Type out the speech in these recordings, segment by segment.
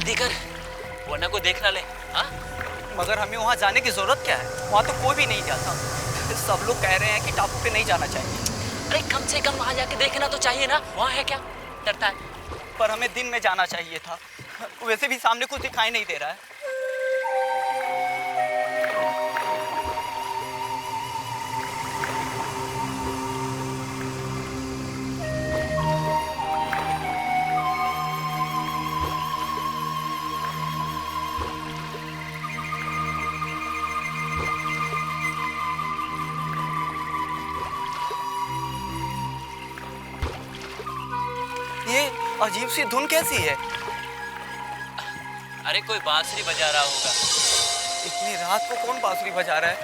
जल्दी कर, वरना को देख ना ले। हाँ, मगर हमें वहाँ जाने की जरूरत क्या है? वहाँ तो कोई भी नहीं जाता। सब लोग कह रहे हैं कि टापू पे नहीं जाना चाहिए। अरे कम से कम वहाँ जाके देखना तो चाहिए ना, वहाँ है क्या, डरता है? पर हमें दिन में जाना चाहिए था। वैसे भी सामने कुछ दिखाई नहीं दे रहा है। ये अजीब सी धुन कैसी है? अरे कोई बांसुरी बजा रहा होगा। इतनी रात को कौन बांसुरी बजा रहा है?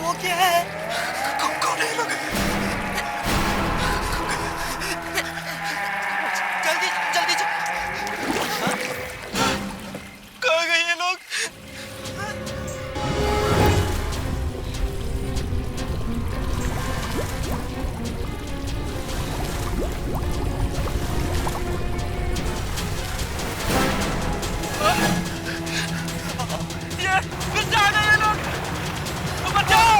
वो क्या है? कौन है लोग? जल्दी जल्दी कहाँ गए ये लोग? ये किससे आ गए ये लोग? बचाओ!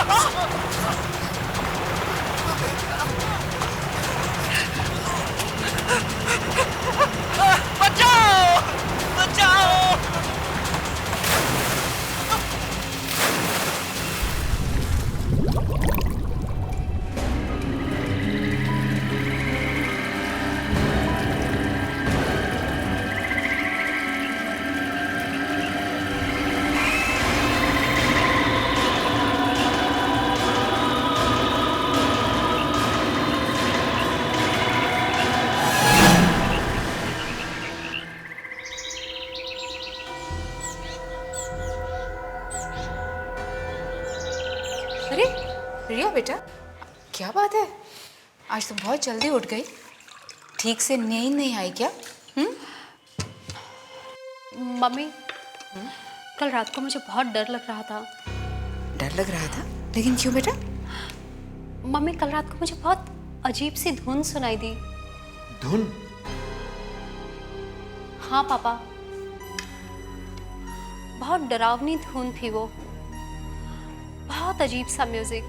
बचाओ! बचाओ! अरे रिया बेटा, क्या बात है? आज तुम बहुत जल्दी उठ गई। ठीक से नींद नहीं आई क्या? मम्मी, कल रात को मुझे बहुत डर लग रहा था। डर लग रहा था? लेकिन क्यों बेटा? मम्मी, कल रात को मुझे बहुत अजीब सी धुन सुनाई दी। धुन? हाँ पापा, बहुत डरावनी धुन थी वो। बहुत अजीब सा म्यूजिक।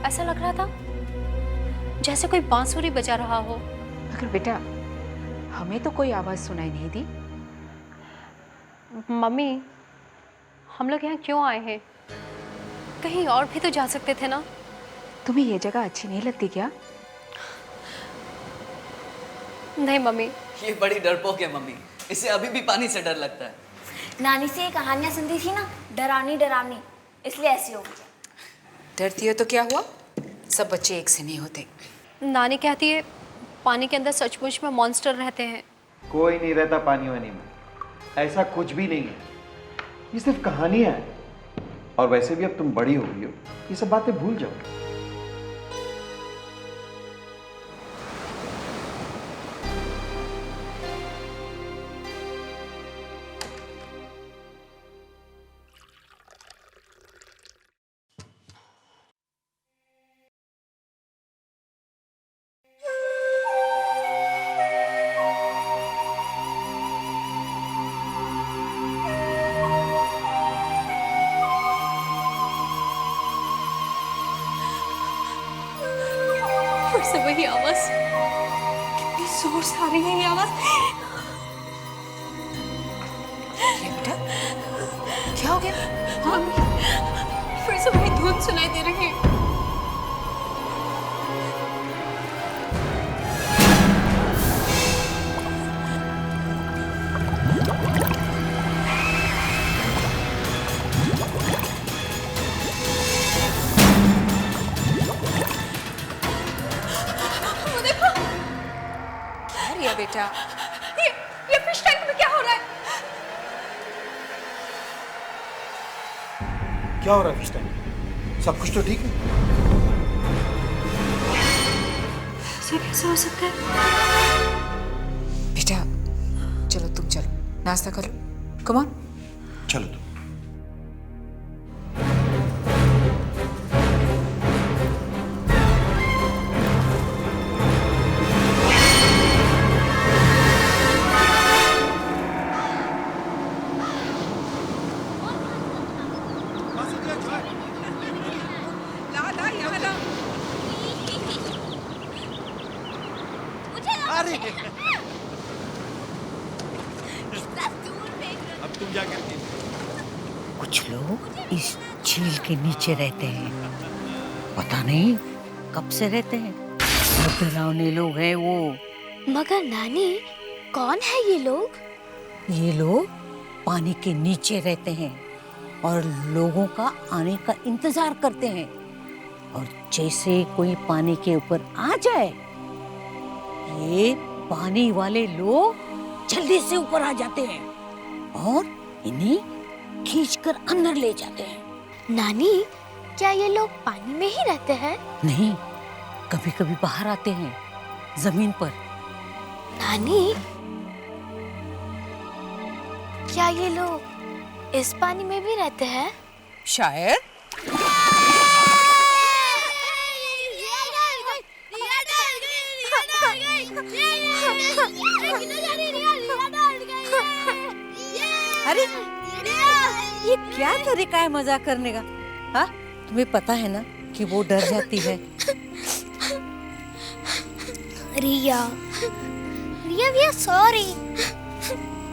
ऐसा लग रहा था जैसे कोई बांसुरी बजा रहा हो। मगर बेटा, हमें तो कोई आवाज सुनाई नहीं दी। मम्मी, हम लोग यहाँ क्यों आए हैं? कहीं और भी तो जा सकते थे ना। तुम्हें ये जगह अच्छी नहीं लगती क्या? नहीं मम्मी। ये बड़ी डरपोक है मम्मी, इसे अभी भी पानी से डर लगता है। नानी से ये कहानियां सुनती थी ना, डरावनी डरावनी, इसलिए ऐसी हो गई। डरती हो तो क्या हुआ? सब बच्चे एक से नहीं होते। नानी कहती है पानी के अंदर सचमुच में मॉन्स्टर रहते हैं। कोई नहीं रहता पानी वानी में, ऐसा कुछ भी नहीं है। ये सिर्फ कहानियां हैं। और वैसे भी अब तुम बड़ी हो गई हो, ये सब बातें भूल जाओ। फिर से वही आवाज, कितनी जोर से आ रही है ये आवाज। ये बेटा, क्या हो गया? हाँ, फिर से वही धुन सुनाई दे रही है। बेटा, ये फिश टैंक में क्या हो रहा है? क्या हो रहा है फिश टैंक? सब कुछ तो ठीक है? ऐसा कैसे हो सकता है? बेटा चलो, तुम चलो, नाश्ता करो। Come on. चलो तुम। ला ला यहाँ ला। अरे अब तुम जा करके कुछ लोग इस झील के नीचे रहते हैं, पता नहीं कब से रहते हैं। बहुत डरावने लोग हैं वो। मगर नानी, कौन है ये लोग? ये लोग पानी के नीचे रहते हैं और लोगों का आने का इंतजार करते हैं, और जैसे कोई पानी के ऊपर आ जाए, ये पानी वाले लोग जल्दी से ऊपर आ जाते हैं और इन्हें खींचकर अंदर ले जाते हैं। नानी, क्या ये लोग पानी में ही रहते हैं? नहीं, कभी कभी बाहर आते हैं जमीन पर। नानी, क्या ये लोग इस पानी में भी रहते हैं? शायद। अरे ये क्या तरीका है मजाक करने का? हाँ, तुम्हें पता है ना कि वो डर जाती है। रिया, रिया रिया सॉरी।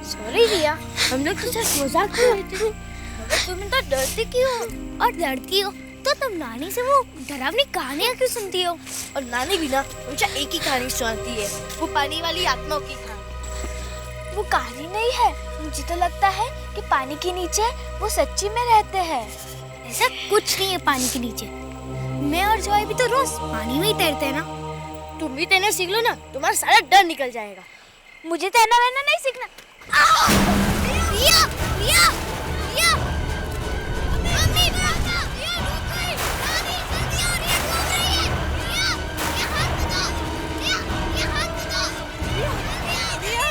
सॉरी रिया, हम लोग तो सिर्फ मजाक कर रहे थे। तुम तो डरती क्यों हो? और डरती हो तो तुम नानी से वो डरावनी कहानियाँ क्यों सुनती हो? और नानी भी ना हमेशा एक ही कहानी सुनाती है, वो पानी वाली आत्माओं की कहानी। वो कहानी नहीं है, मुझे तो लगता है कि पानी के नीचे वो सच्ची में रहते हैं। ऐसा कुछ नहीं है पानी के नीचे। मैं और जॉय भी तो रोज पानी में ही तैरते हैं ना। तुम भी तैरना सीख लो ना, तुम्हारा सारा डर निकल जाएगा। मुझे तैरना वैरना नहीं सीखना। रिया, रिया, रिया। मम्मी, पापा, रिया रुक गई। नानी, जल्दी आओ, रिया डूब रही है। रिया, ये हाथ बताओ। रिया, ये हाथ बताओ। रिया, रिया,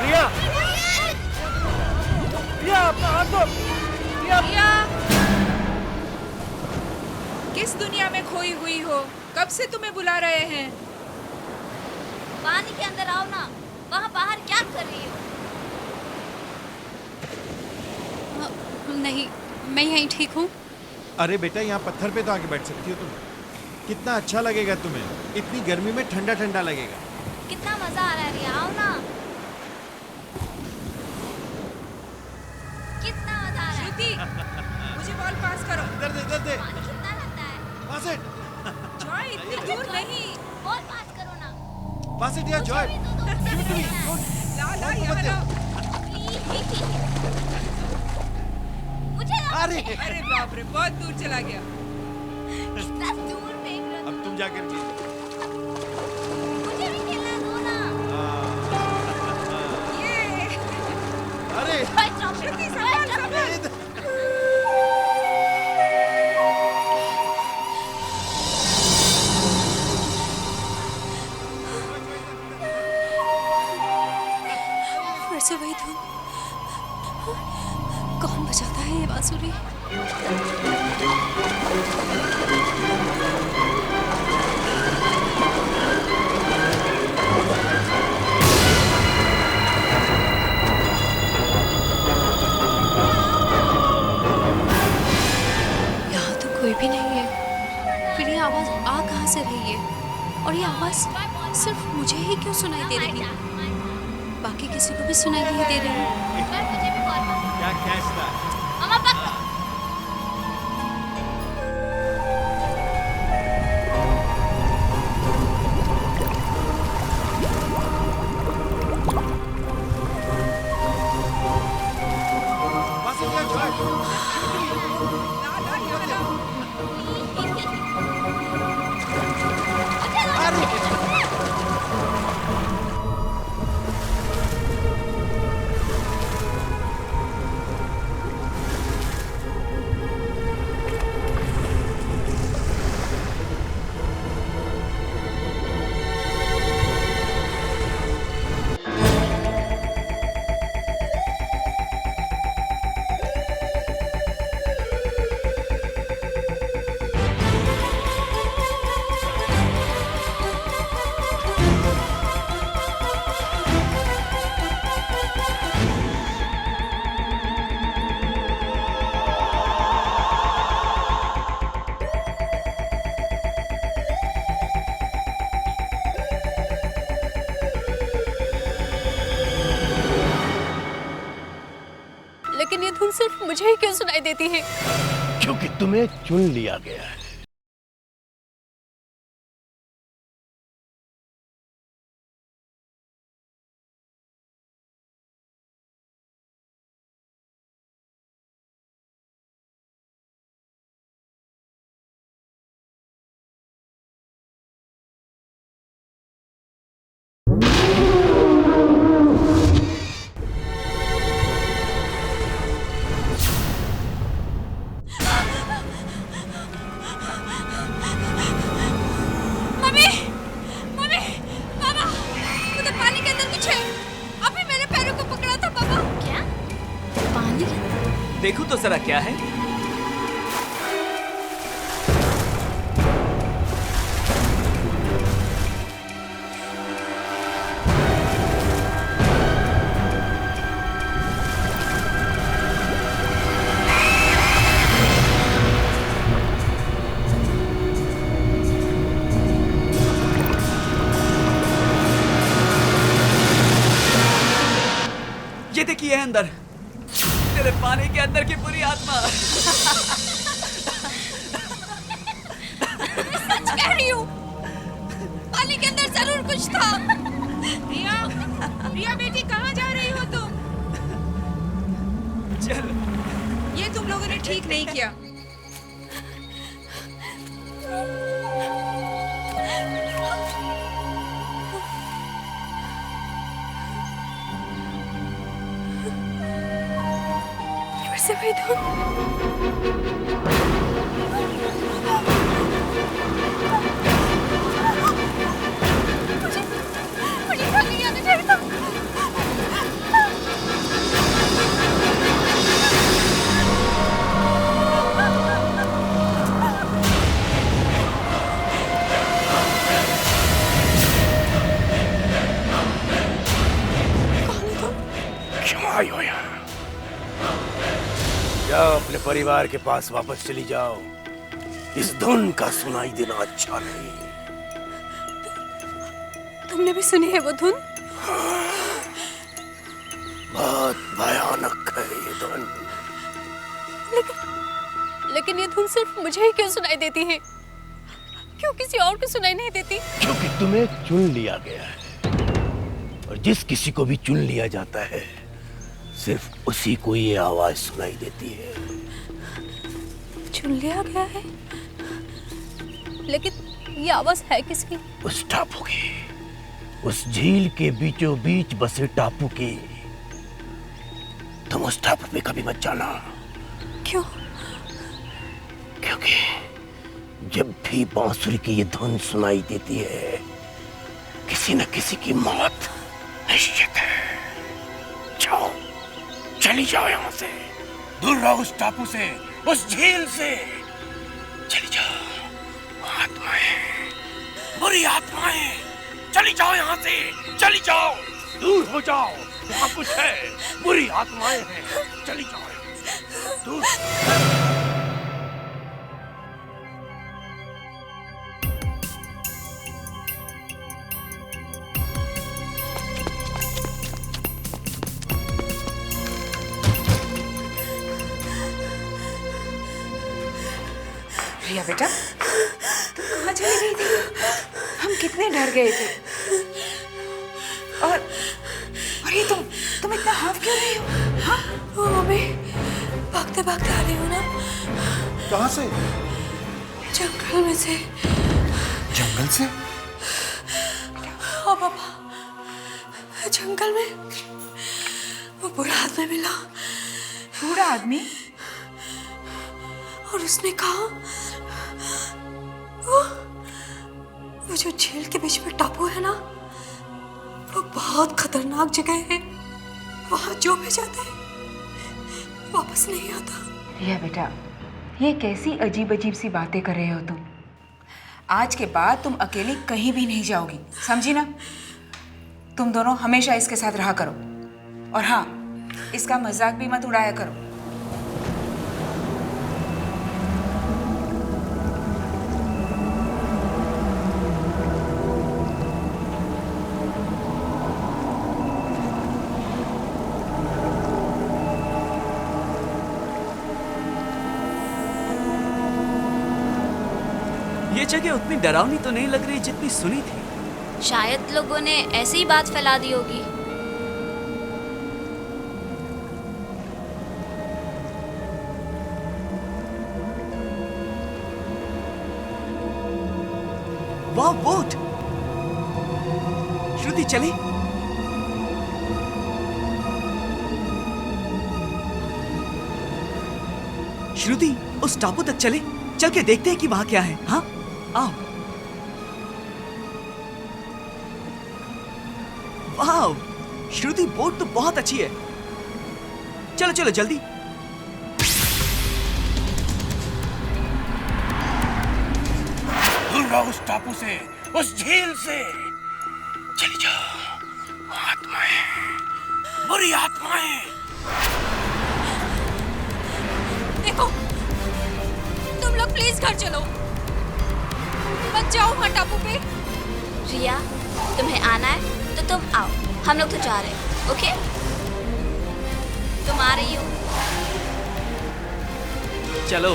रिया, रिया अपना हाथ दो। रिया, किस दुनिया में खोई हुई हो? कब से तुम्हें बुला रहे हैं? पानी के अंदर आओ ना। वहाँ बाहर क्या कर रही हो? नहीं, मैं यहीं ठीक हूँ। अरे बेटा, यहाँ पत्थर पे तो आके बैठ सकती हो तुम। कितना अच्छा लगेगा तुम्हें, इतनी गर्मी में ठंडा ठंडा लगेगा। कितना मजा आ रहा है रिया, आओ ना। कितना मजा आ रहा है। श्रुति, मुझे बॉल पास करो। इधर दे, इधर दे। पानी कितना लगता है? पास इट, जॉय, इतनी दूर नहीं। बॉल पास करो ना। पास इट यार Joy. Give it to me. ला ला बॉल को यहाँ मत ला। दो। मुझे अरे अरे बाप रे, बहुत दूर चला गया। कितना दूर फेंक रहे हो। अब तुम जाकर के मुझे भी खेलना दो ना। ये अरे श्रुति, संभाल संभाल। फिर से वही धुन। कौन बजाता है ये बांसुरी? यहाँ तो कोई भी नहीं है। फिर ये आवाज आ कहाँ से रही है? और ये आवाज सिर्फ मुझे ही क्यों सुनाई दे रही है? बाकी किसी को भी सुनाई नहीं दे रही है। मुझे भी बॉल पास। क्या कैच था? मम्मा पकड़ो। पास इट यार जॉय। ला ला यहाँ ला। अरे सिर्फ मुझे ही क्यों सुनाई देती है? क्योंकि तुम्हें चुन लिया गया है। मम्मी, मम्मी, पापा, उधर पानी के अंदर कुछ है। अभी मेरे पैरों को पकड़ा था पापा। क्या? पानी? देखो तो जरा क्या है। ये देखिए अंदर, तेरे पानी के अंदर की बुरी आत्मा। सच कह रही हूँ, पानी के अंदर जरूर कुछ था। रिया, रिया बेटी कहाँ जा रही हो तुम? चल, ये तुम लोगों ने ठीक नहीं किया। फिर से वही धुन। मुझे घर नहीं आना चाहिए था। क्यों आई हो यहाँ? जाओ अपने परिवार के पास वापस चली जाओ। इस धुन का सुनाई देना अच्छा नहीं। तुमने भी सुनी है वो धुन? बहुत भयानक है ये धुन। लेकिन ये धुन सिर्फ मुझे ही क्यों सुनाई देती है? क्यों किसी और को सुनाई नहीं देती? क्योंकि तुम्हें चुन लिया गया है, और जिस किसी को भी चुन लिया जाता है सिर्फ उसी को ये आवाज सुनाई देती है। चुन लिया गया है, लेकिन ये आवाज है किसकी? उस टापू की, उस झील के बीचों बीच बसे टापू की। तुम उस टापू पे कभी मत जाना। क्यों? क्योंकि जब भी बांसुरी की ये धुन सुनाई देती है, किसी न किसी की मौत निश्चित है। जाओ, चली जाओ यहाँ से, दूर रहो उस टापू से, उस झील से। चली जाओ, आत्माएं, बुरी आत्माएं, चली जाओ यहाँ से, चली जाओ, दूर हो जाओ। वहाँ कुछ है, बुरी आत्माएं हैं, चली जाओ यहाँ से, दूर। रिया बेटा, तुम कहाँ चली गई थी? हम कितने डर गए थे। और ये तुम इतना हाफ क्यों रही हो? हाँ? ओ मम्मी, भागते भागते आ रही हो ना? कहाँ से? जंगल में से। जंगल से? हाँ पापा, जंगल में वो बूढ़ा आदमी मिला। बूढ़ा आदमी? और उसने कहा वो जो झील के बीच में टापू है ना, वो बहुत खतरनाक जगह है। वहां जो भी जाता है वापस नहीं आता। रिया बेटा, ये कैसी अजीब अजीब सी बातें कर रहे हो तुम? आज के बाद तुम अकेली कहीं भी नहीं जाओगी, समझी ना? तुम दोनों हमेशा इसके साथ रहा करो, और हाँ, इसका मजाक भी मत उड़ाया करो। ये जगह उतनी डरावनी तो नहीं लग रही जितनी सुनी थी। शायद लोगों ने ऐसी ही बात फैला दी होगी। वाह बोट! श्रुति चले। श्रुति उस टापू तक चले, चल के देखते हैं कि वहां क्या है। हाँ आओ। वाह श्रुति, बोट तो बहुत अच्छी है। चलो चलो जल्दी। दूर रहो उस टापू से, उस झील से। चली जाओ, आत्माएं, बुरी आत्माएं। देखो, तुम लोग प्लीज घर चलो, मत जाओ वहाँ टापू पे। रिया, तुम्हें आना है तो तुम आओ, हम लोग तो जा रहे हैं। ओके, तुम आ रही हो? चलो।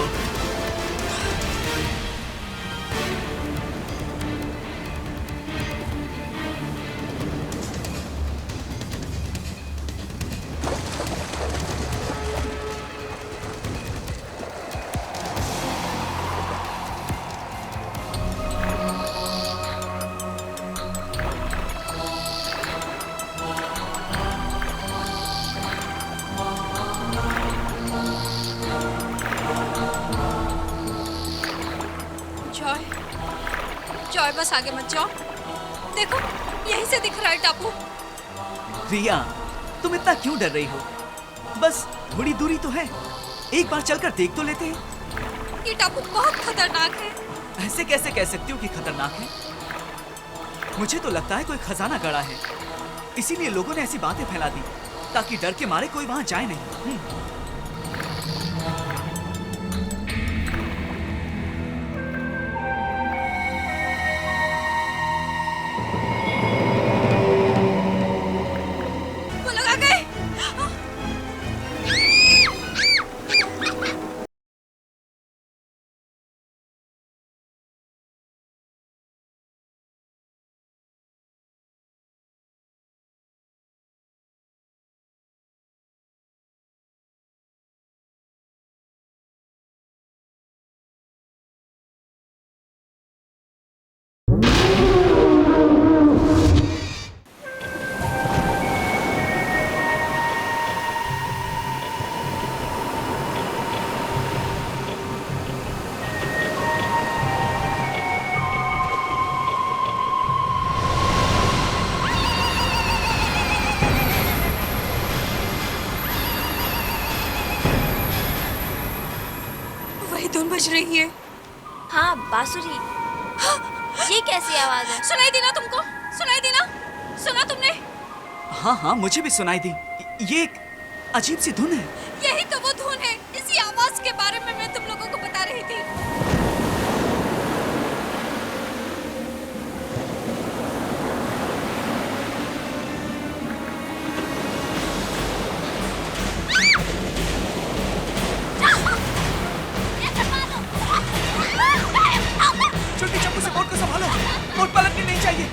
जॉय बस आगे मत जाओ, देखो यहीं से दिख रहा है टापू। रिया, तुम इतना क्यों डर रही हो? बस थोड़ी दूरी तो है, एक बार चलकर देख तो लेते हैं। ये टापू बहुत खतरनाक है। ऐसे कैसे कह सकती हो कि खतरनाक है? मुझे तो लगता है कोई खजाना गड़ा है, इसीलिए लोगों ने ऐसी बातें फैला दी ताकि डर के मारे कोई वहां जाए नहीं। धुन बज रही है। हाँ, बांसुरी। ये कैसी आवाज है? सुनाई दी ना तुमको? सुनाई दी ना? सुना तुमने? हाँ हाँ, मुझे भी सुनाई दी। ये एक अजीब सी धुन है। यही तो वो धुन है, इसी आवाज के बारे में मैं तुम लोगों को बता रही थी। छोटी चप्पू से बोट को संभालो, बोट पलटनी नहीं चाहिए।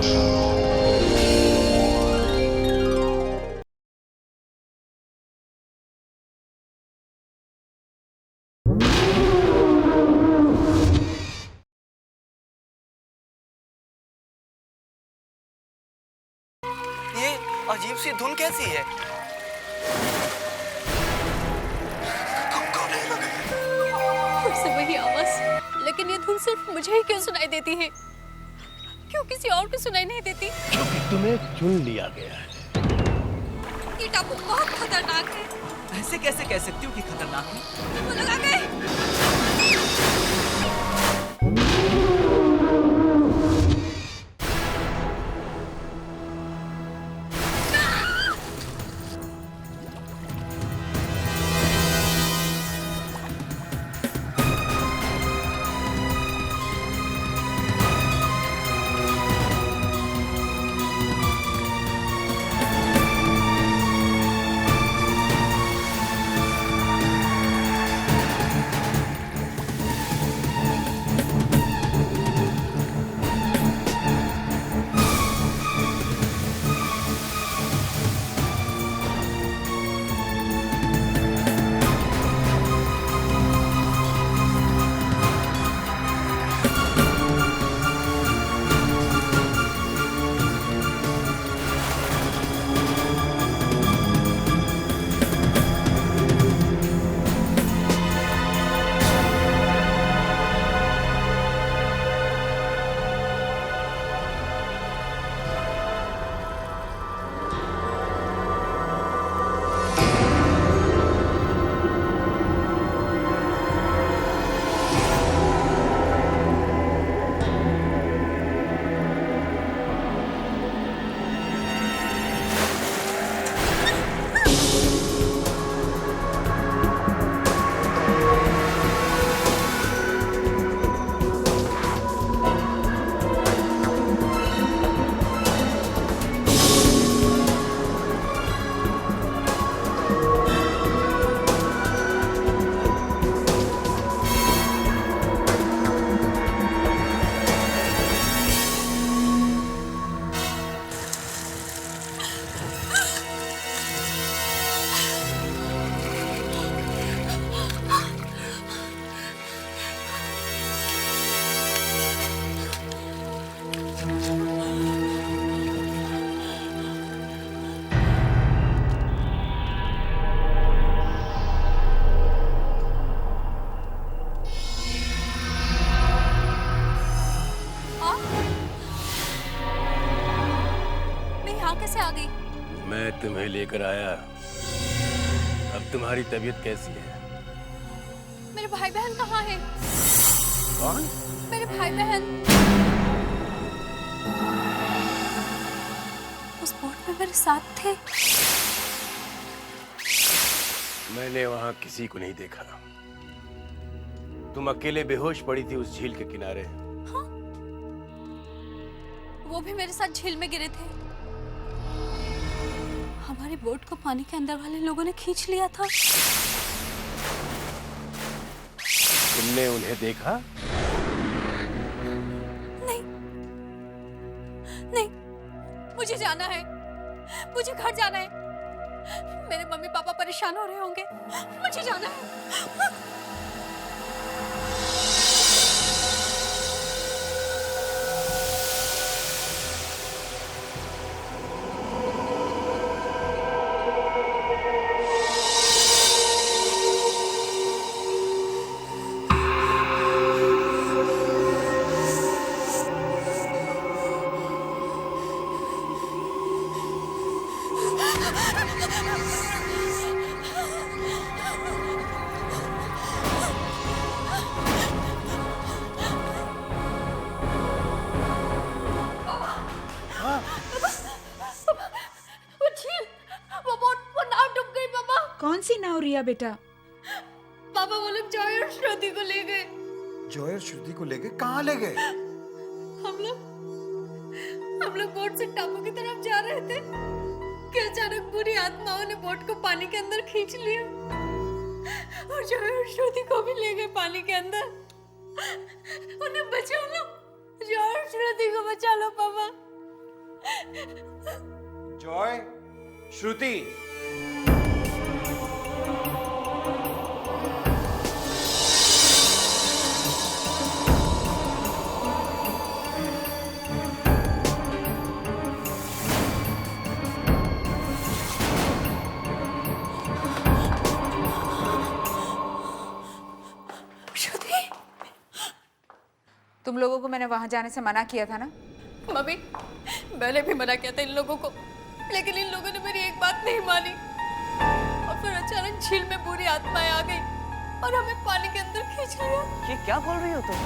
ये अजीब सी धुन कैसी है? फिर से वही आवाज, लेकिन ये धुन सिर्फ मुझे ही क्यों सुनाई देती है? क्यों किसी और को सुनाई नहीं देती? क्योंकि तुम्हें चुन लिया गया है। ये टापू बहुत खतरनाक है। ऐसे कैसे कह सकती हूँ कि खतरनाक है? वो लगा गए। कैसे आ गई? मैं तुम्हें लेकर आया। अब तुम्हारी तबीयत कैसी है? मेरे भाई बहन कहाँ हैं? कौन? मेरे भाई बहन उस बोट में मेरे साथ थे। मैंने वहां किसी को नहीं देखा। तुम अकेले बेहोश पड़ी थी उस झील के किनारे। हाँ? वो भी मेरे साथ झील में गिरे थे। हमारे बोट को पानी के अंदर वाले लोगों ने खींच लिया था। तुमने उन्हें देखा? नहीं, नहीं, मुझे जाना है, मुझे घर जाना है। मेरे मम्मी पापा परेशान हो रहे होंगे, मुझे जाना है। कौन सी नाव रिया बेटा? पापा वो लोग जॉय और श्रुति को ले गए। जॉय और श्रुति को ले गए? कहाँ ले गए? हम लोग बोट से टापू की तरफ जा रहे थे कि अचानक बुरी आत्माओं ने बोट को पानी के अंदर खींच लिया और जॉय और श्रुति को भी ले गए पानी के अंदर। उन्हें बचा लो, जॉय और श्रुति को बचा लो पापा। जॉय, श्रुति, तुम लोगों को मैंने वहां जाने से मना किया था ना? मम्मी, मैंने भी मना किया था इन लोगों को, लेकिन इन लोगों ने मेरी एक बात नहीं मानी और फिर अचानक झील में बुरी आत्माएं आ गई और हमें पानी के अंदर खींच लिया। ये क्या बोल रही हो तुम?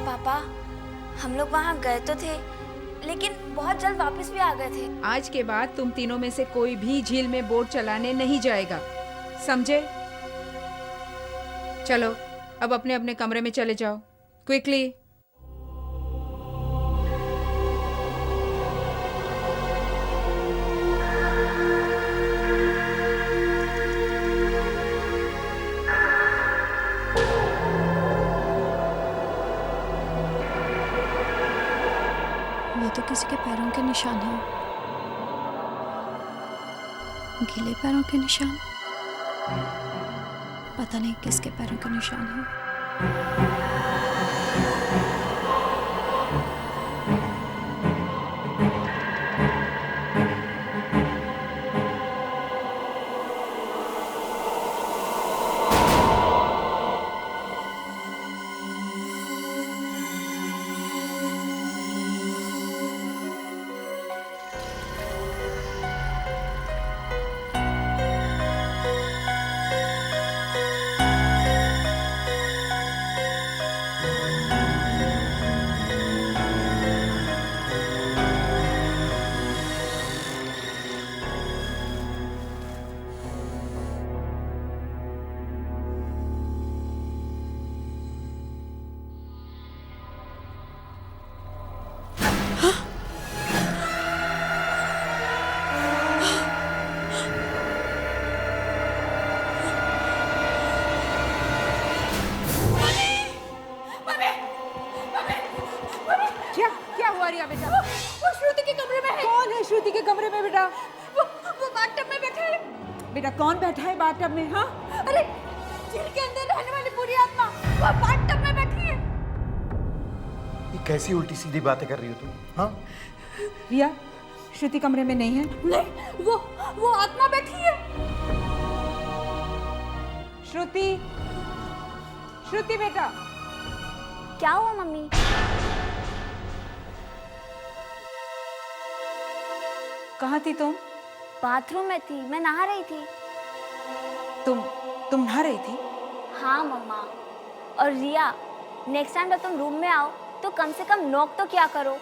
पापा, हम लोग वहाँ गए तो थे, लेकिन बहुत जल्द वापस भी आ गए थे। आज के बाद तुम तीनों में से कोई भी झील में बोट चलाने नहीं जाएगा, समझे? चलो अब अपने अपने कमरे में चले जाओ, क्विकली। ये तो किसी के पैरों के निशान हैं, गीले पैरों के निशान। पता नहीं किसके पैरों के निशान हैं। क्या हुआ रिया बेटा? वो श्रुति के कमरे में है। कौन है श्रुति के कमरे में बेटा? वो बाथटब में बैठा है। बेटा कौन बैठा है बाथटब में? हाँ, अरे झील के अंदर रहने वाली बुरी आत्मा वो बाथटब में बैठी है। ये कैसी उल्टी सीधी बातें कर रही हो तुम? हाँ, रिया, श्रुति कमरे में नहीं है? नहीं, वो आत्मा बैठी है। श्रुति, श्रुति बेटा। क्या हुआ मम्मी? कहाँ थी तुम? बाथरूम में थी, मैं नहा रही थी। तुम नहा रही थी? हाँ मम्मा। और रिया, नेक्स्ट टाइम जब तुम रूम में आओ तो कम से कम नॉक तो क्या करो।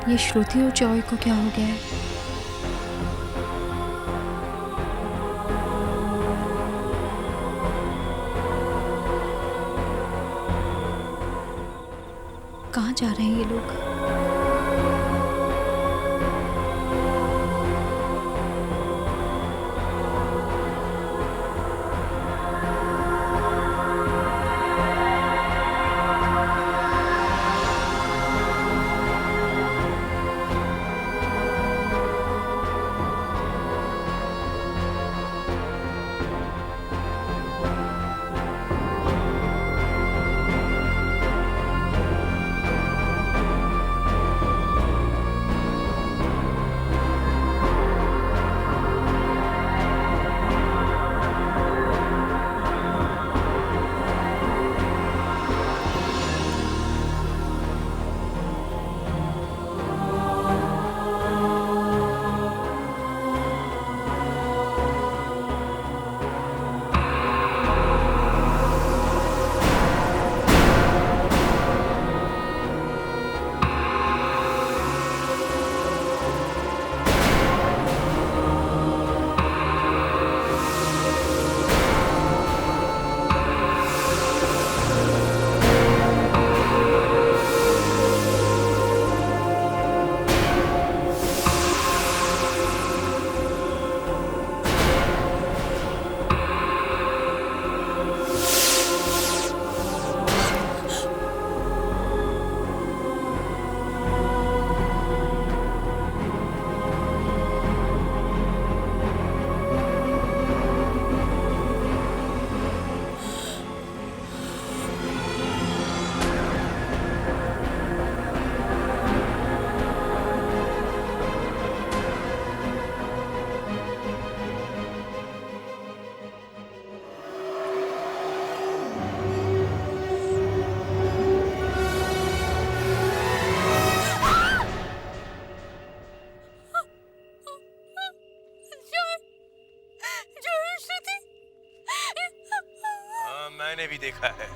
ये श्रुति और जॉय को क्या हो गया है? कहाँ जा रहे हैं ये लोग? मैंने भी देखा है,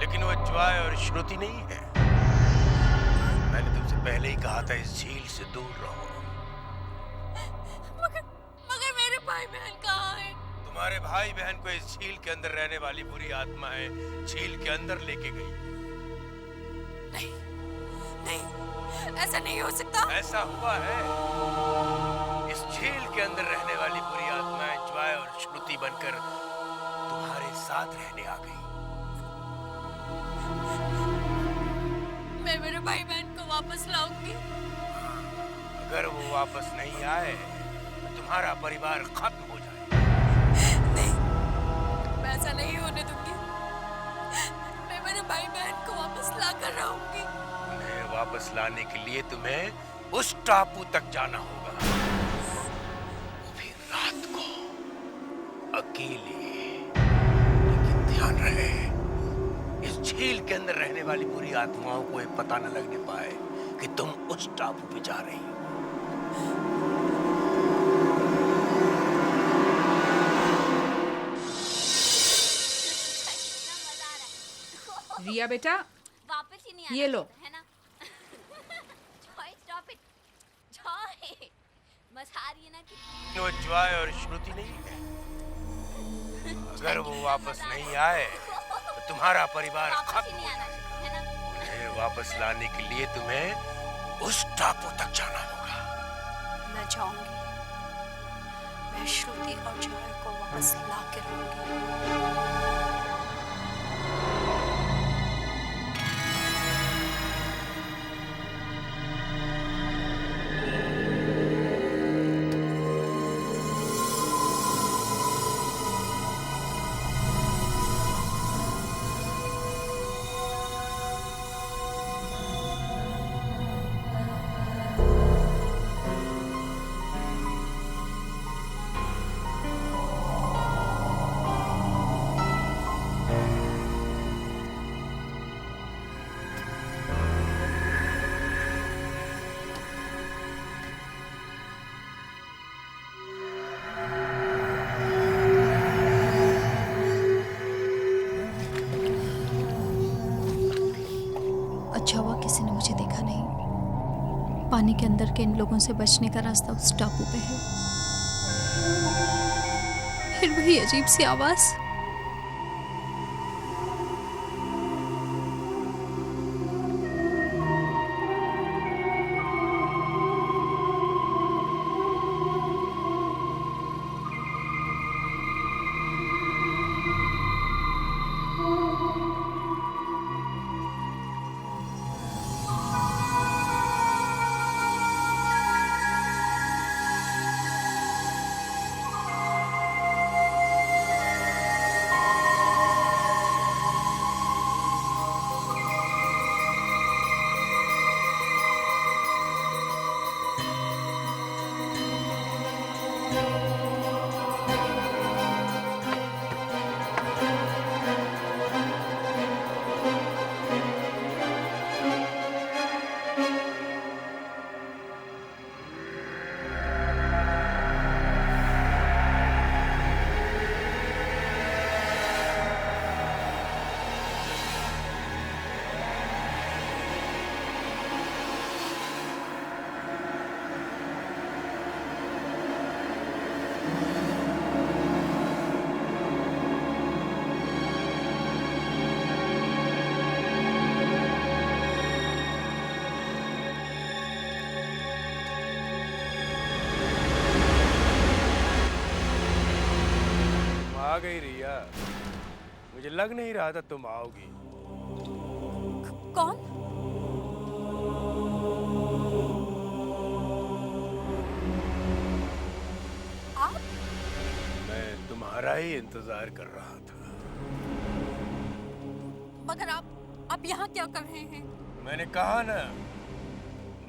लेकिन वो जॉय और श्रुति नहीं है। मैंने तुमसे पहले ही कहा था इस झील से दूर रहो। मगर मेरे भाई बहन कहाँ हैं? तुम्हारे भाई बहन को इस झील के अंदर रहने वाली बुरी आत्मा है झील के अंदर लेके गई। नहीं, नहीं, ऐसा नहीं हो सकता। ऐसा हुआ है। इस झील के अंदर रहने वाली बुरी आत्माएं जॉय और श्रुति बनकर तुम्हारे साथ रहने आ गई। मैं मेरे भाई बहन को वापस लाऊंगी। अगर वो वापस नहीं आए तो तुम्हारा परिवार खत्म हो जाए। नहीं, मैं ऐसा नहीं होने दूंगी। मैं मेरे भाई बहन को वापस ला कर रहूंगी। उन्हें वापस लाने के लिए तुम्हें उस टापू तक जाना होगा, वो भी रात को, अकेले। लेकिन ध्यान रहे, इस झील के अंदर रहने वाली बुरी आत्माओं को ये पता न लगने पाए कि तुम उस टापू पे जा रही हो। रिया बेटा, वापस ही नहीं ये लो। है ना? Joy stop it. जॉय मजा आ रही है ना कि वो जॉय और श्रुति नहीं है। अगर वो वापस नहीं आए तो तुम्हारा परिवार खत्म हो जाए। है ना? उन्हें वापस लाने के लिए तुम्हें उस टापू तक जाना होगा। मैं जाऊंगी। मैं श्रुति और जॉय को वापस ला के रहूंगी। अच्छा हुआ किसी ने मुझे देखा नहीं। पानी के अंदर के इन लोगों से बचने का रास्ता उस टापू पे है। फिर वही अजीब सी आवाज। आ गई रिया, मुझे लग नहीं रहा था तुम आओगी। कौन? आप? मैं तुम्हारा ही इंतजार कर रहा था। मगर आप यहाँ क्या कर रहे हैं? मैंने कहा ना,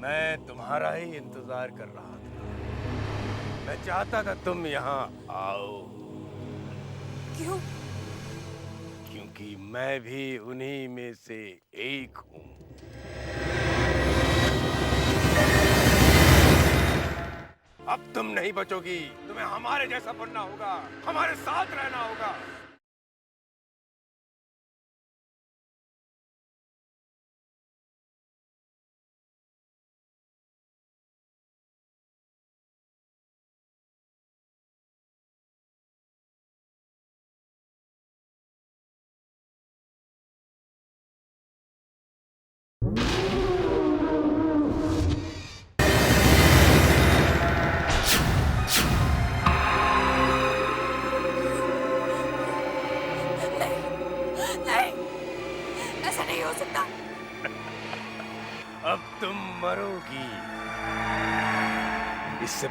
मैं तुम्हारा ही इंतजार कर रहा था। मैं चाहता था तुम यहाँ आओ। क्यों? क्योंकि मैं भी उन्हीं में से एक हूँ। अब तुम नहीं बचोगी, तुम्हें हमारे जैसा बनना होगा, हमारे साथ रहना होगा।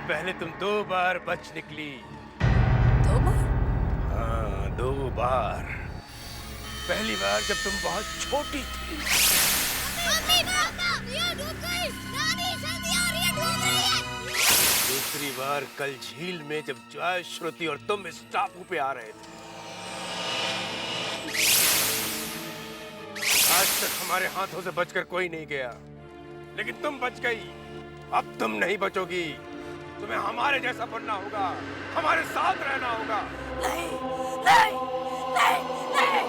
पहले तुम 2 बार बच निकली। 2 बार? हाँ, 2 बार। पहली बार जब तुम बहुत छोटी थी। मम्मी पापा, ये डूब गई। नानी जल्दी आ रही है, डूब रही है। दूसरी बार कल झील में जब जय, श्रुति और तुम इस टापू पे आ रहे थे। आज तक हमारे हाथों से बचकर कोई नहीं गया, लेकिन तुम बच गई। अब तुम नहीं बचोगी। तुम्हें हमारे जैसा बनना होगा, हमारे साथ रहना होगा। नहीं, नहीं, नहीं, नहीं।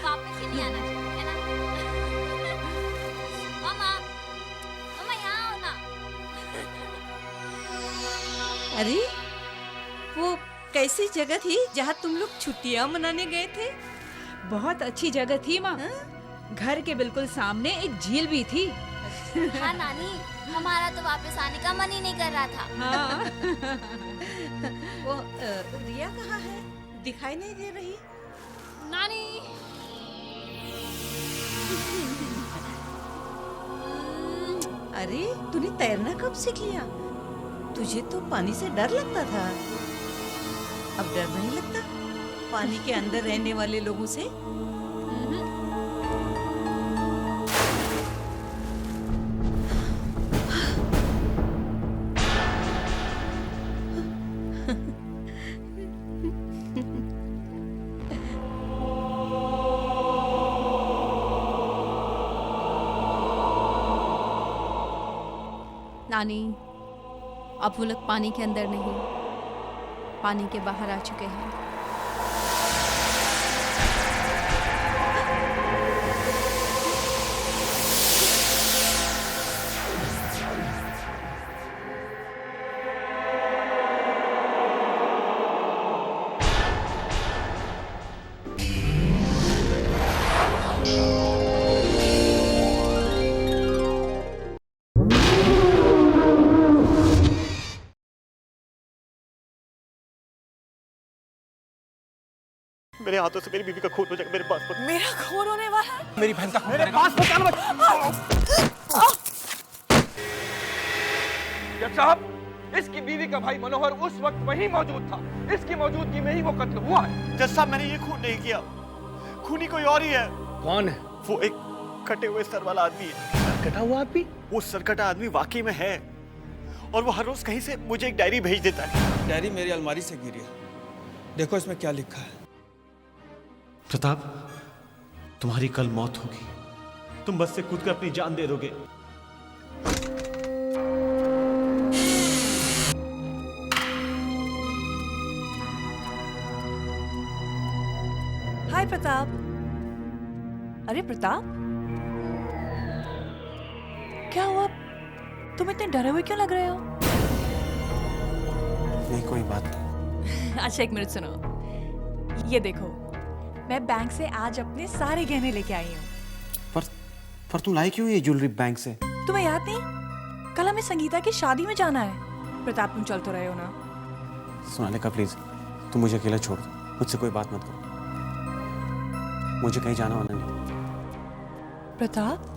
वापस ही नहीं आना चाहिए, है ना? मामा, मामा यहाँ आओ ना। अरे वो कैसी जगह थी जहाँ तुम लोग छुट्टियाँ मनाने गए थे? बहुत अच्छी जगह थी माँ। घर के बिल्कुल सामने एक झील भी थी। हाँ नानी, हमारा तो वापस आने का मन ही नहीं कर रहा था। हाँ। वो रिया कहाँ है? दिखाई नहीं दे रही। नानी, अरे तूने तैरना कब सीख लिया? तुझे तो पानी से डर लगता था, अब डर नहीं लगता पानी के अंदर रहने वाले लोगों से? नानी, अब वो लोग पानी के अंदर नहीं, पानी के बाहर आ चुके हैं। मेरे हाथों से मेरी बीवी का खून हो जाएगा। मेरे पास मत। मेरा खून होने वाला है? मेरी बहन का मेरे पास मत आना मत। जज साहब, इसकी बीवी का भाई मनोहर उस वक्त वहीं मौजूद था। इसकी मौजूदगी में ही वो कत्ल हुआ है। जज साहब, मैंने ये खून नहीं किया। खूनी कोई और ही है। कौन है? वो एक कटे हुए सर वाला आदमी है। कटा हुआ आदमी? वो सरकटा आदमी वाकई में है, और वो हर रोज कहीं से मुझे एक डायरी भेज देता है। डायरी मेरी अलमारी से गिरी है, देखो इसमें क्या लिखा है। प्रताप, तुम्हारी कल मौत होगी। तुम बस से कूद कर अपनी जान दे दोगे। हाय प्रताप। अरे प्रताप, क्या हुआ? तुम इतने डरे हुए क्यों लग रहे हो? नहीं, कोई बात नहीं। अच्छा एक मिनट सुनो, ये देखो, मैं बैंक से आज अपने सारे गहने लेके आई हूँ। पर तुम लाई क्यों ये ज्वेलरी बैंक से? तुम्हें याद नहीं, कल हमें संगीता की शादी में जाना है। प्रताप तुम चल तो रहे हो ना? सोनालिका प्लीज, तुम मुझे अकेला छोड़ दो, मुझसे कोई बात मत करो। मुझे कहीं जाना होना नहीं। प्रताप,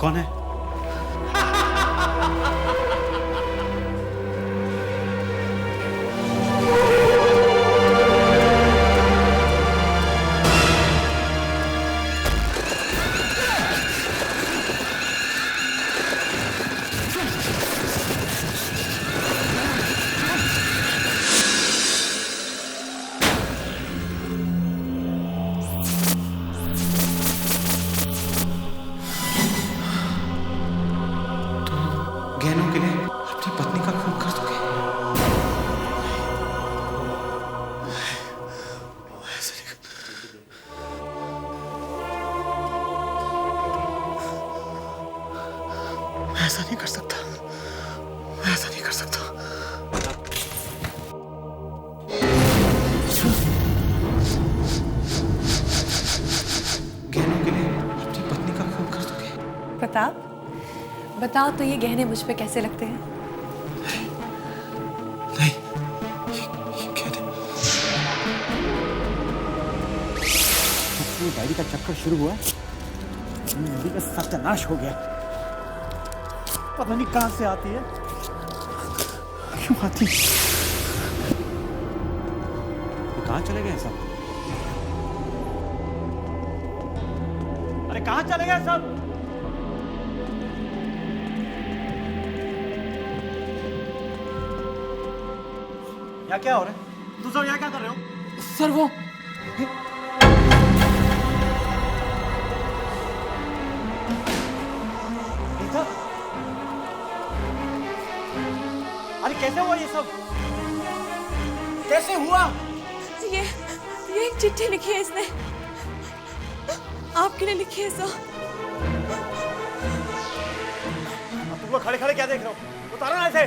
कौन है? गहनों के लिए अपनी पत्नी का खून कर दोगे? मैं ऐसा नहीं कर सकता। मैं ऐसा नहीं कर सकता। गहनों के लिए अपनी पत्नी का खून कर दोगे? प्रताप बताओ तो ये गहने मुझ पे कैसे लगते हैं? नहीं, ये गहने। डायरी का चक्कर शुरू हुआ, नदी का सत्यानाश हो गया। पता नहीं कहां से आती है, क्यों आती? कहां चले गए सब? अरे कहां चले गए सब? यहाँ क्या हो रहा है? तुम सब यहाँ क्या कर रहे हो? सर वो गीता? अरे कैसे हुआ ये सब? कैसे हुआ? ये एक चिट्ठी लिखी है इसने, आपके लिए लिखी है। सो तुम लोग खड़े खड़े क्या देख रहे हो? उतारो ना ऐसे।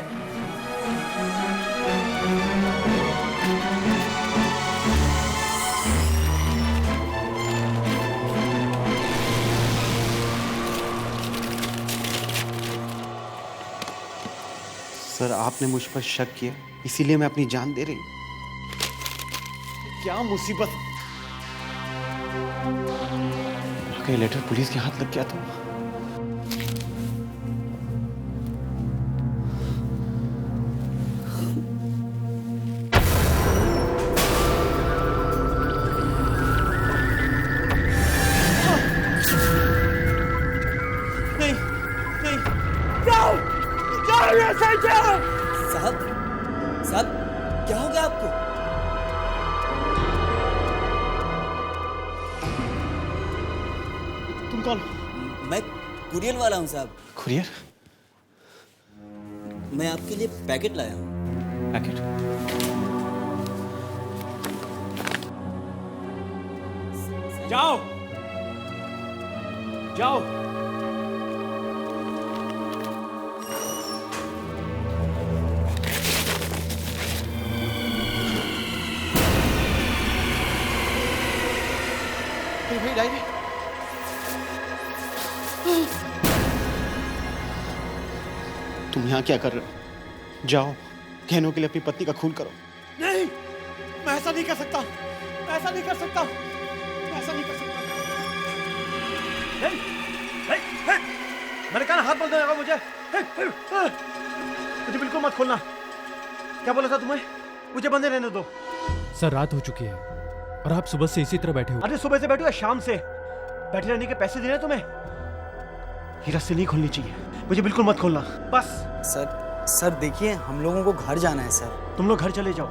सर, आपने मुझ पर शक किया, इसीलिए मैं अपनी जान दे रही हूं। क्या मुसीबत! आपका ये लेटर पुलिस के हाथ लग गया तो? नहीं, नहीं, जाओ, जाओ यहाँ से, जाओ। साहब क्या हो गया आपको? तुम कौन? मैं कुरियर वाला हूँ साहब। कुरियर? मैं आपके लिए पैकेट लाया हूँ। पैकेट? जाओ, जाओ। भाई डायरी। तुम यहाँ क्या कर रहे हो? जाओ, गहनों के लिए अपनी पत्नी का खून करो। नहीं, मैं ऐसा नहीं कर सकता। मैं ऐसा नहीं कर सकता। मैं ऐसा नहीं कर सकता। नहीं, नहीं, नहीं। मैंने कहा हाथ मत देना मुझे। मुझे बिल्कुल मत खोलना। क्या बोला था तुम्हें? मुझे बंदे रहने दो। सर रात हो चुकी है और आप सुबह से इसी तरह बैठे हो। अरे सुबह से बैठो या शाम से? बैठे रहने के पैसे देने तुम्हें? ये रस्सी नहीं खोलनी चाहिए, मुझे बिल्कुल मत खोलना बस। सर देखिए, हम लोगों को घर जाना है सर। तुम लोग घर चले जाओ,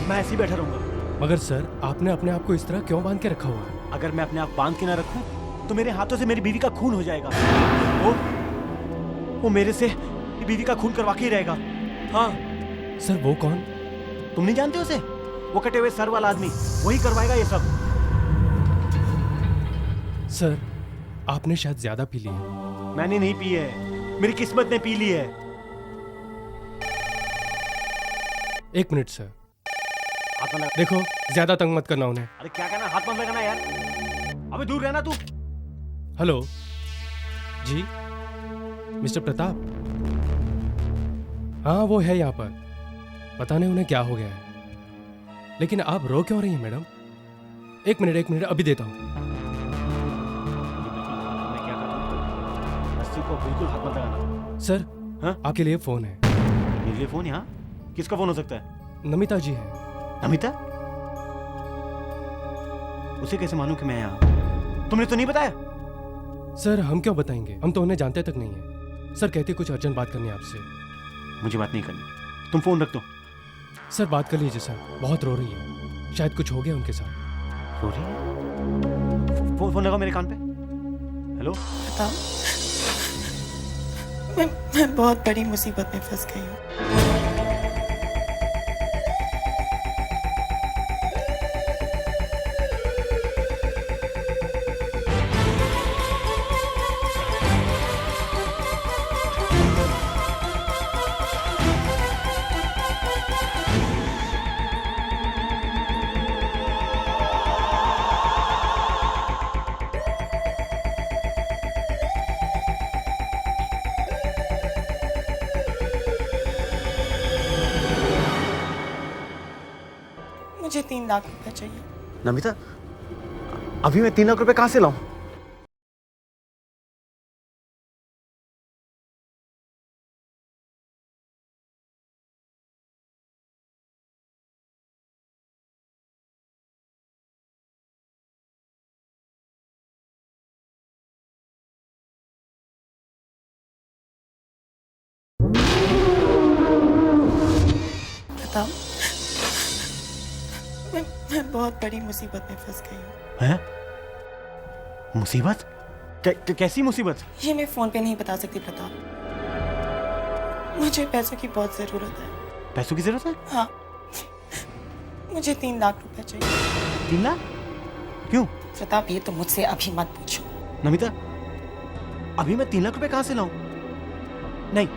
मैं ऐसे ही बैठा रहूंगा। मगर सर आपने अपने आप को इस तरह क्यों बांध के रखा हुआ है? अगर मैं अपने आप बांध के ना रखूं तो मेरे हाथों से मेरी बीवी का खून हो जाएगा। वो मेरे से बीवी का खून करवा के ही रहेगा। हाँ सर वो कौन? तुम नहीं जानते उसे? वो कटे हुए सर वाला आदमी, वही करवाएगा ये सब। सर आपने शायद ज्यादा पी ली है। मैंने नहीं पी है, मेरी किस्मत ने पी ली है। 1 मिनट सर। देखो ज्यादा तंग मत करना उन्हें। अरे क्या कहना, हाथ मत लगाना यार। अबे दूर रहना तू। हेलो जी, मिस्टर प्रताप। हाँ वो है यहाँ पर, पता नहीं उन्हें क्या हो गया है। लेकिन आप रो क्यों रही हैं मैडम? 1 मिनट अभी देता हूँ। को बिल्कुल हाथ मत लगाना। सर हाँ? आपके लिए फोन है। मेरे लिए फोन? यहाँ किसका फोन हो सकता है? नमिता जी है। नमिता? उसे कैसे मालूम कि मैं यहाँ? तुमने तो नहीं बताया? सर हम क्यों बताएंगे, हम तो उन्हें जानते तक नहीं है। सर कहते कुछ अर्जेंट बात करनी है आपसे। मुझे बात नहीं करनी, तुम फोन रख दो। सर बात कर लीजिए सर, बहुत रो रही है, शायद कुछ हो गया उनके साथ। रो रही है? फोन लगाओ मेरे कान पे। हेलो मैं बहुत बड़ी मुसीबत में फंस गई हूँ। मुझे 3 लाख रुपए चाहिए। नमिता, अभी मैं 3 लाख रुपए कहाँ से लाऊं? बताओ, मैं बहुत बड़ी मुसीबत में फंस गई हूँ। हैं? मुसीबत? कैसी मुसीबत? ये मैं फोन पे नहीं बता सकती प्रताप। मुझे पैसों की बहुत जरूरत है। पैसों की जरूरत है? हाँ, मुझे 3 लाख रुपए चाहिए। 3 लाख? क्यों? प्रताप ये तो मुझसे अभी मत पूछो। नमिता, अभी मैं 3 लाख रुपए कहाँ से लाऊं? नहीं,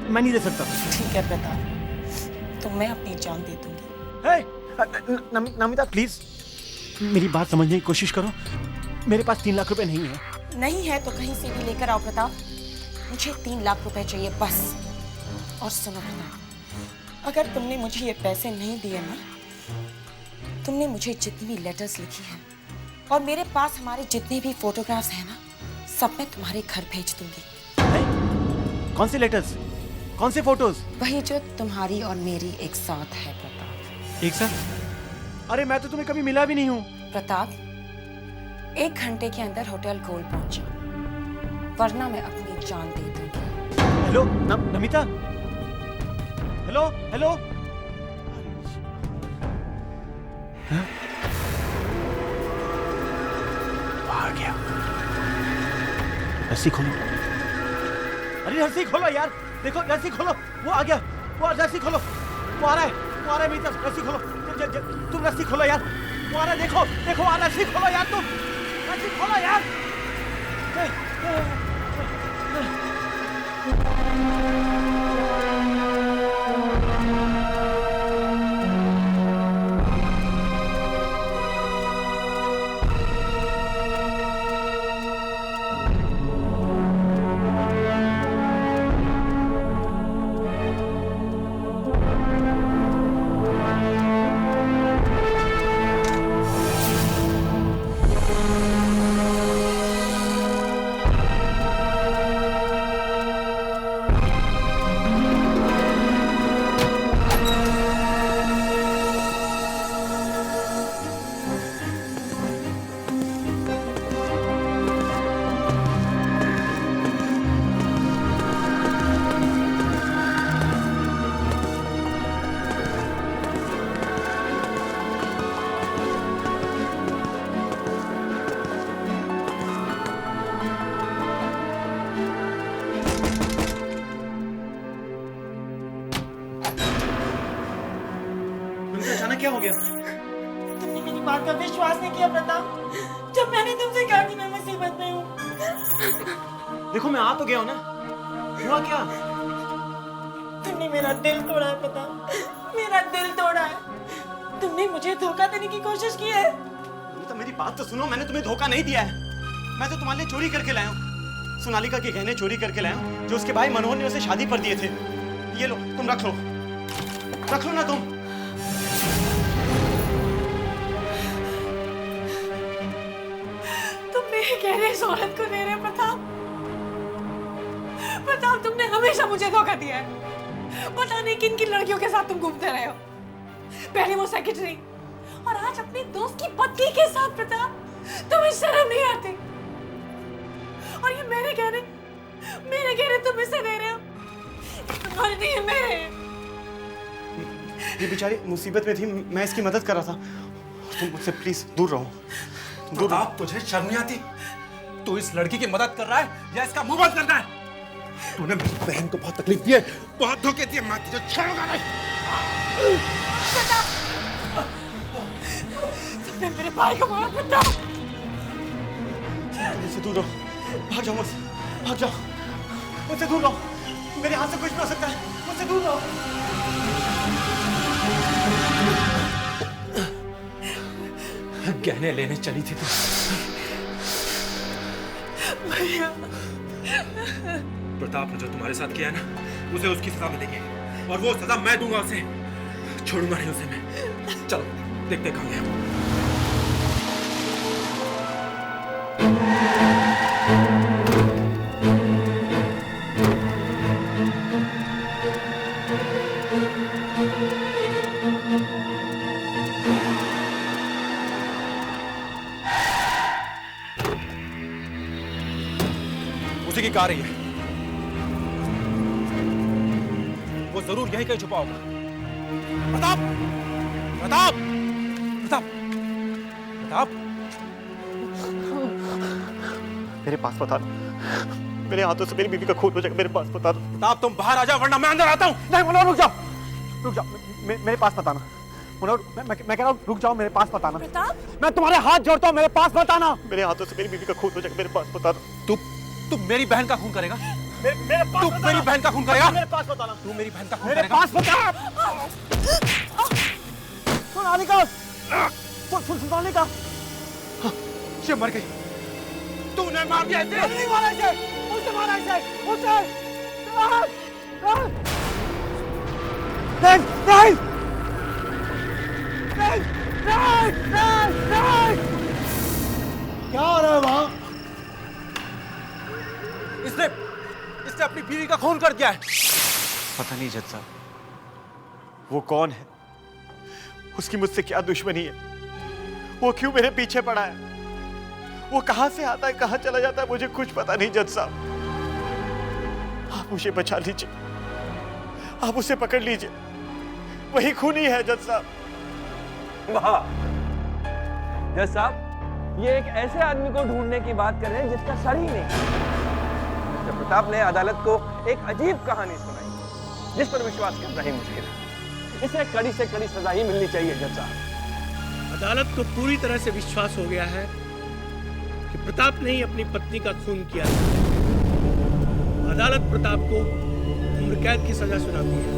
मैं नहीं दे सकता। ठीक है प्रताप, तो मैं अपनी जान दे दूंगी। नमिता प्लीज मेरी बात समझने की कोशिश करो। मेरे पास 3 लाख रुपए नहीं है। नहीं है तो कहीं से भी लेकर आओ प्रताप। मुझे 3 लाख रुपए चाहिए बस। और सुनो प्रताप, अगर तुमने मुझे ये पैसे नहीं दिए ना, तुमने मुझे जितनी लेटर्स लिखी हैं और मेरे पास हमारे जितने भी फोटोग्राफ्स हैं ना, सब मैं तुम्हारे घर भेज दूंगी। कौन से लेटर्स? कौन से फोटोज? वही जो तुम्हारी और मेरी एक साथ है प्रताप। एक साथ? अरे मैं तो तुम्हें कभी मिला भी नहीं हूँ। प्रताप, 1 घंटे के अंदर होटल गोल्ड पहुंच जाओ, वरना मैं अपनी जान दे दूंगी। Hello Namita, hello hello. आ गया। रस्सी खोलो। अरे रस्सी खोलो यार, देखो रस्सी खोलो। वो आ गया, वो रस्सी खोलो। वो आ रहा है, वो आ रहा है मेरी तरफ। रस्सी खोलो, तुम रस्सी खोलो यार। वो आ रहा है, देखो देखो आ रहा है। रस्सी खोलो यार, तुम रस्सी खोलो यार। क्या हो गया? तुमने मेरी बात का विश्वास नहीं किया प्रताप, जब मैंने तुमसे कहा कि मैं मुसीबत में हूँ। देखो मैं आ तो गया हूँ ना, हुआ क्या? तुमने मेरा दिल तोड़ा है प्रताप, मेरा दिल तोड़ा है। तुमने मुझे धोखा देने की कोशिश की है। तो मेरी बात तो सुनो, मैंने तुम्हें धोखा नहीं दिया है। मैं तो तुम्हारे लिए चोरी करके लाया हूँ, सोनालिका के गहने चोरी करके लाया हूँ जो उसके भाई मनोहर ने उसे शादी पर दिए थे। ये लो, तुम रख लो ना तुम। तुम मेरे गहने इस औरत को दे रहे हो प्रताप? प्रताप, तुमने हमेशा मुझे धोखा दिया है। पता नहीं किन किन लड़कियों के साथ तुम घूमते रहे हो। पहले वो सेक्रेटरी और आज अपने दोस्त की पत्नी के साथ। प्रताप, तुम्हें शर्म नहीं आती? और ये मेरे गहने तुम इसे दे रहे हो? तुम्हारे नहीं, मेरे। ये बेचारी मुसीबत में थी, मैं इसकी मदद कर रहा था। तुम मुझसे प्लीज दूर रहो, दूर रहो। तुझे शर्म नहीं आती? तू इस लड़की की मदद कर रहा है या इसका मुंह बंद करना है? तूने मेरी बहन को बहुत तकलीफ दी है, बहुत धोखे दिए, मैं तुझे छोड़ूंगा नहीं। तुमने मेरे भाई को मारा प्रताप। मुझसे दूर रहो, भाग जाओ मुझसे, भाग जाओ, मुझसे दूर रहो। मेरे हाथ से कुछ भी हो सकता है, मुझसे दूर रहो। गहने लेने चली थी तू। भैया, प्रताप ने जो तुम्हारे साथ किया है ना, उसे उसकी सजा मिलेगी, और वो सजा मैं दूंगा उसे। छोड़ूंगा नहीं उसे मैं। चलो देखते कहाँ गया। उसी की कार ही है, वो जरूर यहीं कहीं छुपा होगा। प्रताप, प्रताप, प्रताप, प्रताप, मेरे पास बता दो, मेरे हाथों से मेरी बीवी का खून हो जाएगा। मेरे पास बता दो। प्रताप, तुम बाहर आ जाओ वरना मैं अंदर आता हूं। नहीं मनोहर, रुक जाओ, रुक जाओ, मेरे पास बताना। मनोहर, मैं कह रहा हूँ रुक जाओ, मेरे पास बताना। प्रताप, मैं तुम्हारे हाथ जोड़ता हूँ, मेरे पास बताना। मेरे हाथों से मेरी बीवी का खून हो जाएगा, मेरे पास बता दो। तू मेरी बहन का खून करेगा? मेरे पास तू मेरी बहन का खून करेगा? मेरे पास बताना। तू मेरी बहन का खून मेरे करेगा? पास बता। सोनालिका, सोनालिका, ये मर गई। तूने मार दिया इसे। नहीं मारा इसे, उसने मारा इसे, उसे। नहीं, नहीं, नहीं। क्या हो रहा है वहाँ? इसने अपनी बीवी का खून कर दिया है। पता नहीं जज साहब, वो कौन है, उसकी मुझसे क्या दुश्मनी है, वो क्यों मेरे पीछे पड़ा है, वो कहां से आता है, कहां चला जाता है, मुझे कुछ पता नहीं। जज साहब, आप मुझे बचा लीजिए, आप उसे पकड़ लीजिए, वही खूनी है जज साहब। वाह जज साहब, ये एक ऐसे आदमी को ढूंढने की बात कर रहे हैं जिसका सर ही नहीं। मिस्टर प्रताप ने अदालत को एक अजीब कहानी सुनाई जिस पर विश्वास करना ही मुश्किल है। इसे कड़ी से कड़ी सजा ही मिलनी चाहिए जज साहब। अदालत को पूरी तरह से विश्वास हो गया है कि प्रताप ने ही अपनी पत्नी का खून किया था। अदालत प्रताप को उम्र कैद की सजा सुनाती है।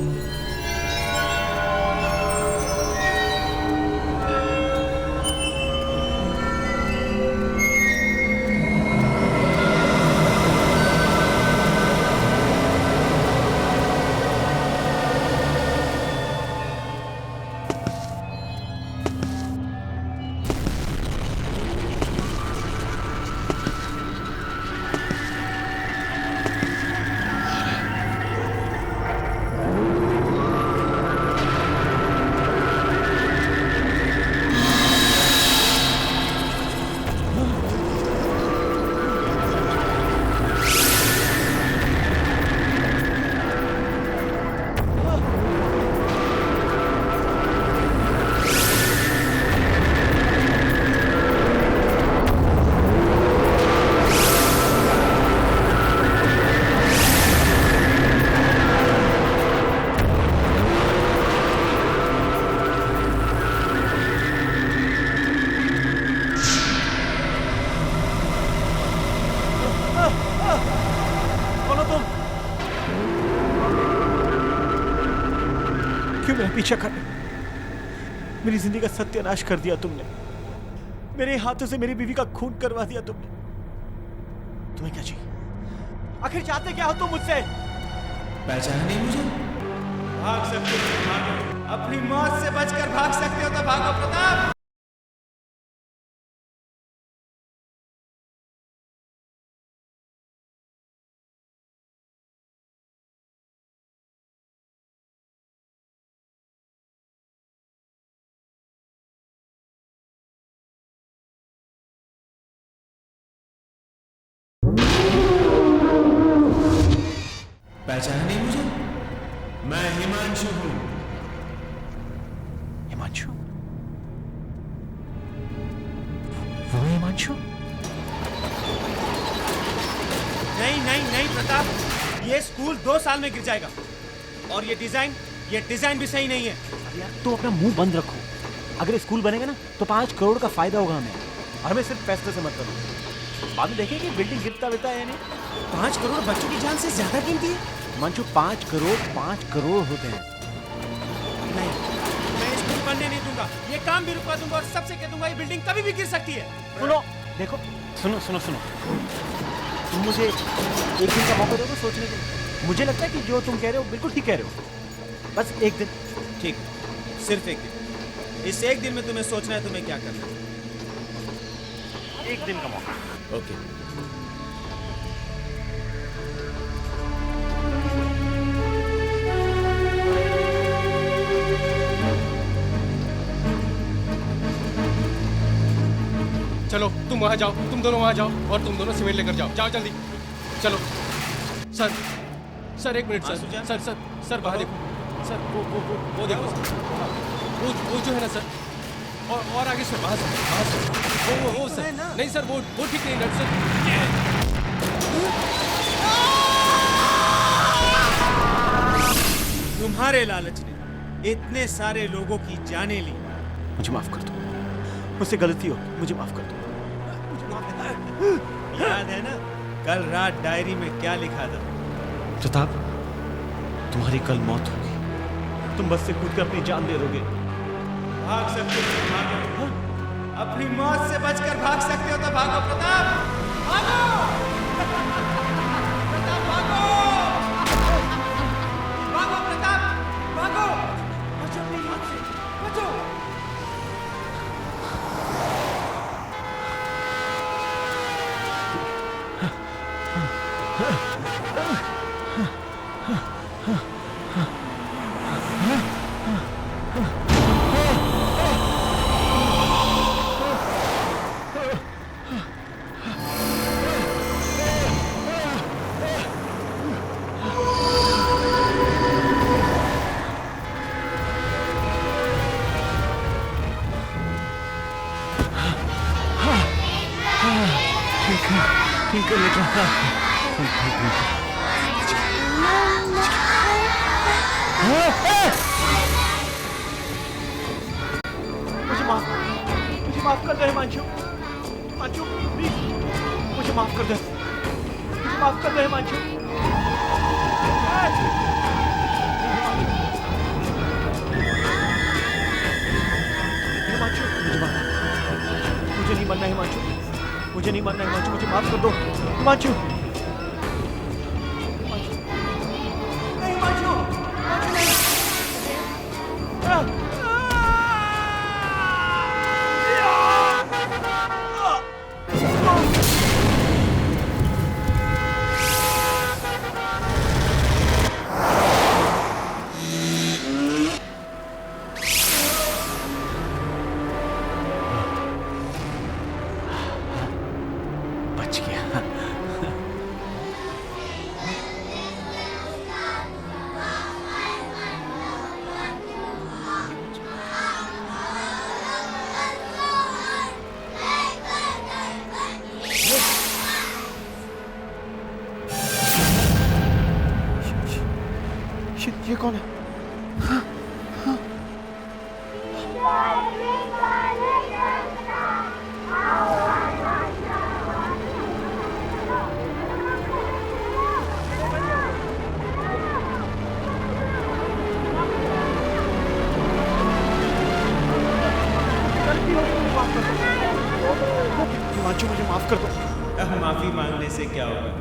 क्यों मेरा पीछा कर? मेरी जिंदगी का सत्यानाश कर दिया तुमने। मेरे हाथों से मेरी बीवी का खून करवा दिया तुमने। तुम्हें क्या चाहिए? आखिर चाहते क्या हो तुम मुझसे? पहचाना नहीं मुझे? भाग सकते हो तो भागो, अपनी मौत से बचकर भाग सकते हो तो भागो प्रताप। पहचाना नहीं मुझे? मैं हिमांशु हूं। हिमांशु? वो हिमांशु? नहीं नहीं नहीं प्रताप, ये स्कूल 2 साल में गिर जाएगा। और ये डिजाइन भी सही नहीं है। यार तो अपना मुंह बंद रखो। अगर स्कूल बनेगा ना तो 5 करोड़ का फायदा होगा हमें, और हमें सिर्फ पैसे से मतलब। बाद में देखेंगे बिल्डिंग गिरता है या नहीं। 5 करोड़ बच्चों की जान से ज्यादा कीमती है। मंचू 5 करोड़ होते हैं। नहीं, मैं स्कूल बनने नहीं दूंगा। ये काम भी रुकवा दूंगा और सबसे कह दूंगा ये बिल्डिंग कभी भी गिर सकती है। सुनो, देखो, सुनो। तुम मुझे एक दिन का मौका दो तो सोचने के लिए। मुझे लगता है कि जो तुम कह रहे हो बिल्कुल ठीक कह रहे हो। बस एक दिन। ठीक, सिर्फ एक दिन। इस एक दिन में तुम्हें सोचना है तुम्हें क्या करना है। एक दिन का मौका। ओके। चलो तुम वहां जाओ, तुम दोनों वहां जाओ और तुम दोनों सीमेंट लेकर जाओ जल्दी। चलो सर 1 मिनट सर बाहर देखो सर, वो देखो सर, वो जो है ना सर, और आगे सर, बाहर सर, वो सर, नहीं सर वो ठीक नहीं सर। तुम्हारे लालच ने इतने सारे लोगों की जानें ली। मुझे माफ कर दो, मुझसे गलती हो, मुझे माफ कर दो। याद है ना कल रात डायरी में क्या लिखा था? प्रताप, तुम्हारी कल मौत होगी। तुम बस से कूद कर अपनी जान दे दोगे। भाग सकते हो तो भागो, अपनी मौत से बचकर भाग सकते हो तो भागो प्रताप, भागो प्रताप, भागो प्रताप, भागो, बचो अपनी मौत से, बचो। ठीक है बेटा। मुझे माफ कर दे हिमांशु, प्लीज मुझे माफ कर दे, हिमांशु। मुझे नहीं मरना हिमांशु, मुझे माफ कर दो हिमांशु। ये कौन है? से क्या होगा?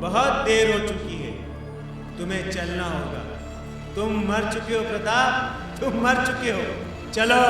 बहुत देर हो चुकी है, तुम्हें चलना होगा। तुम मर चुके हो प्रताप, तुम मर चुके हो। चलो।